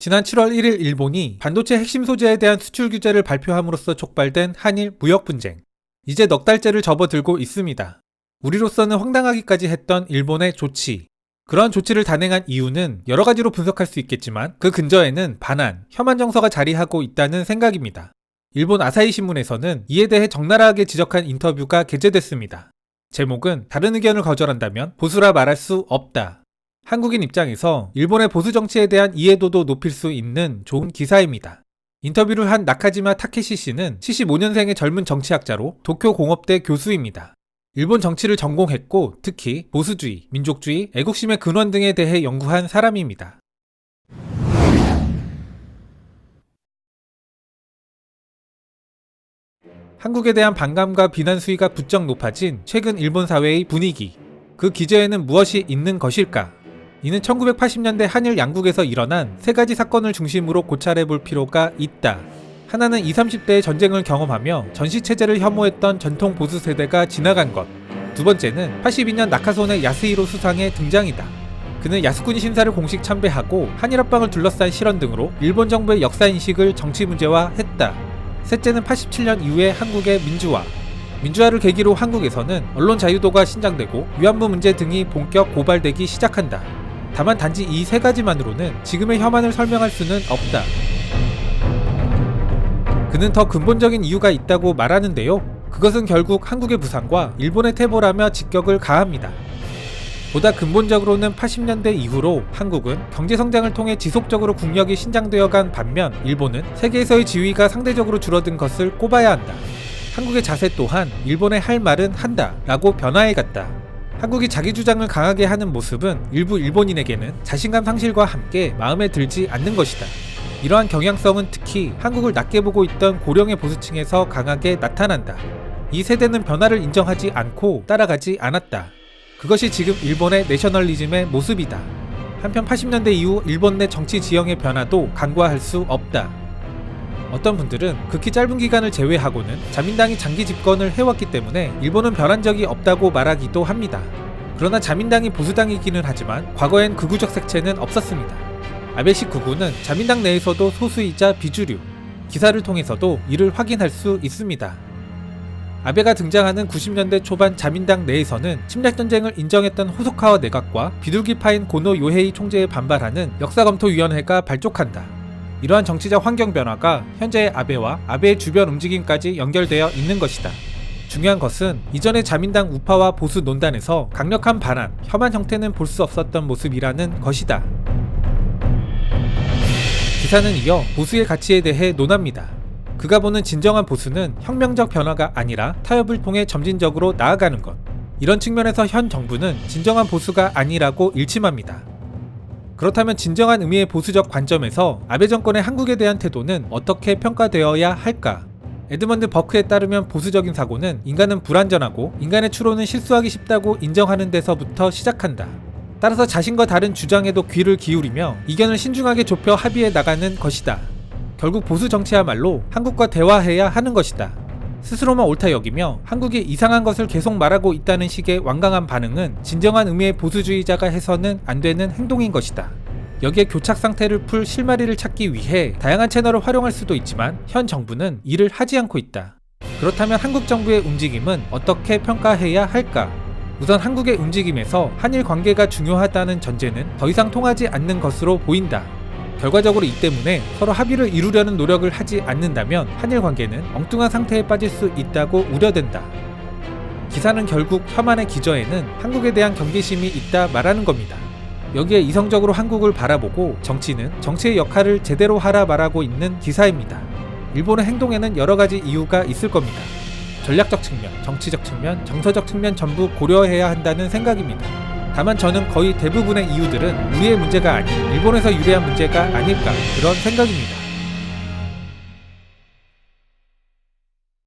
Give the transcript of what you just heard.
지난 7월 1일 일본이 반도체 핵심 소재에 대한 수출 규제를 발표함으로써 촉발된 한일 무역 분쟁. 이제 넉 달째를 접어들고 있습니다. 우리로서는 황당하기까지 했던 일본의 조치. 그러한 조치를 단행한 이유는 여러 가지로 분석할 수 있겠지만 그 근저에는 반한, 혐한 정서가 자리하고 있다는 생각입니다. 일본 아사히 신문에서는 이에 대해 적나라하게 지적한 인터뷰가 게재됐습니다. 제목은 다른 의견을 거절한다면 보수라 말할 수 없다. 한국인 입장에서 일본의 보수 정치에 대한 이해도도 높일 수 있는 좋은 기사입니다. 인터뷰를 한 나카지마 타케시 씨는 75년생의 젊은 정치학자로 도쿄 공업대 교수입니다. 일본 정치를 전공했고 특히 보수주의, 민족주의, 애국심의 근원 등에 대해 연구한 사람입니다. 한국에 대한 반감과 비난 수위가 부쩍 높아진 최근 일본 사회의 분위기. 그 기저에는 무엇이 있는 것일까? 이는 1980년대 한일 양국에서 일어난 세 가지 사건을 중심으로 고찰해 볼 필요가 있다. 하나는 20, 30대의 전쟁을 경험하며 전시체제를 혐오했던 전통 보수 세대가 지나간 것. 두 번째는 82년 나카소네 야스히로 수상의 등장이다. 그는 야스쿠니 신사를 공식 참배하고 한일합방을 둘러싼 실언 등으로 일본 정부의 역사인식을 정치 문제화했다. 셋째는 87년 이후의 한국의 민주화. 민주화를 계기로 한국에서는 언론 자유도가 신장되고 위안부 문제 등이 본격 고발되기 시작한다. 다만 단지 이 세 가지만으로는 지금의 혐한을 설명할 수는 없다. 그는 더 근본적인 이유가 있다고 말하는데요. 그것은 결국 한국의 부상과 일본의 태보라며 직격을 가합니다. 보다 근본적으로는 80년대 이후로 한국은 경제성장을 통해 지속적으로 국력이 신장되어 간 반면 일본은 세계에서의 지위가 상대적으로 줄어든 것을 꼽아야 한다. 한국의 자세 또한 일본의 할 말은 한다 라고 변화해갔다. 한국이 자기 주장을 강하게 하는 모습은 일부 일본인에게는 자신감 상실과 함께 마음에 들지 않는 것이다. 이러한 경향성은 특히 한국을 낮게 보고 있던 고령의 보수층에서 강하게 나타난다. 이 세대는 변화를 인정하지 않고 따라가지 않았다. 그것이 지금 일본의 내셔널리즘의 모습이다. 한편 80년대 이후 일본 내 정치 지형의 변화도 간과할 수 없다. 어떤 분들은 극히 짧은 기간을 제외하고는 자민당이 장기 집권을 해왔기 때문에 일본은 변한 적이 없다고 말하기도 합니다. 그러나 자민당이 보수당이기는 하지만 과거엔 극우적 색채는 없었습니다. 아베식 극우는 자민당 내에서도 소수이자 비주류. 기사를 통해서도 이를 확인할 수 있습니다. 아베가 등장하는 90년대 초반 자민당 내에서는 침략전쟁을 인정했던 호소카와 내각과 비둘기파인 고노 요헤이 총재에 반발하는 역사검토위원회가 발족한다. 이러한 정치적 환경 변화가 현재의 아베와 아베의 주변 움직임까지 연결되어 있는 것이다. 중요한 것은 이전의 자민당 우파와 보수 논단에서 강력한 반한, 혐한 형태는 볼 수 없었던 모습이라는 것이다. 기사는 이어 보수의 가치에 대해 논합니다. 그가 보는 진정한 보수는 혁명적 변화가 아니라 타협을 통해 점진적으로 나아가는 것. 이런 측면에서 현 정부는 진정한 보수가 아니라고 일침합니다. 그렇다면 진정한 의미의 보수적 관점에서 아베 정권의 한국에 대한 태도는 어떻게 평가되어야 할까? 에드먼드 버크에 따르면 보수적인 사고는 인간은 불완전하고 인간의 추론은 실수하기 쉽다고 인정하는 데서부터 시작한다. 따라서 자신과 다른 주장에도 귀를 기울이며 이견을 신중하게 좁혀 합의해 나가는 것이다. 결국 보수 정치야말로 한국과 대화해야 하는 것이다. 스스로만 옳다 여기며 한국이 이상한 것을 계속 말하고 있다는 식의 완강한 반응은 진정한 의미의 보수주의자가 해서는 안 되는 행동인 것이다. 여기에 교착 상태를 풀 실마리를 찾기 위해 다양한 채널을 활용할 수도 있지만 현 정부는 이를 하지 않고 있다. 그렇다면 한국 정부의 움직임은 어떻게 평가해야 할까? 우선 한국의 움직임에서 한일 관계가 중요하다는 전제는 더 이상 통하지 않는 것으로 보인다. 결과적으로 이 때문에 서로 합의를 이루려는 노력을 하지 않는다면 한일 관계는 엉뚱한 상태에 빠질 수 있다고 우려된다. 기사는 결국 혐한의 기저에는 한국에 대한 경계심이 있다 말하는 겁니다. 여기에 이성적으로 한국을 바라보고 정치는 정치의 역할을 제대로 하라 말하고 있는 기사입니다. 일본의 행동에는 여러 가지 이유가 있을 겁니다. 전략적 측면, 정치적 측면, 정서적 측면 전부 고려해야 한다는 생각입니다. 다만 저는 거의 대부분의 이유들은 우리의 문제가 아닌 일본에서 유래한 문제가 아닐까 그런 생각입니다.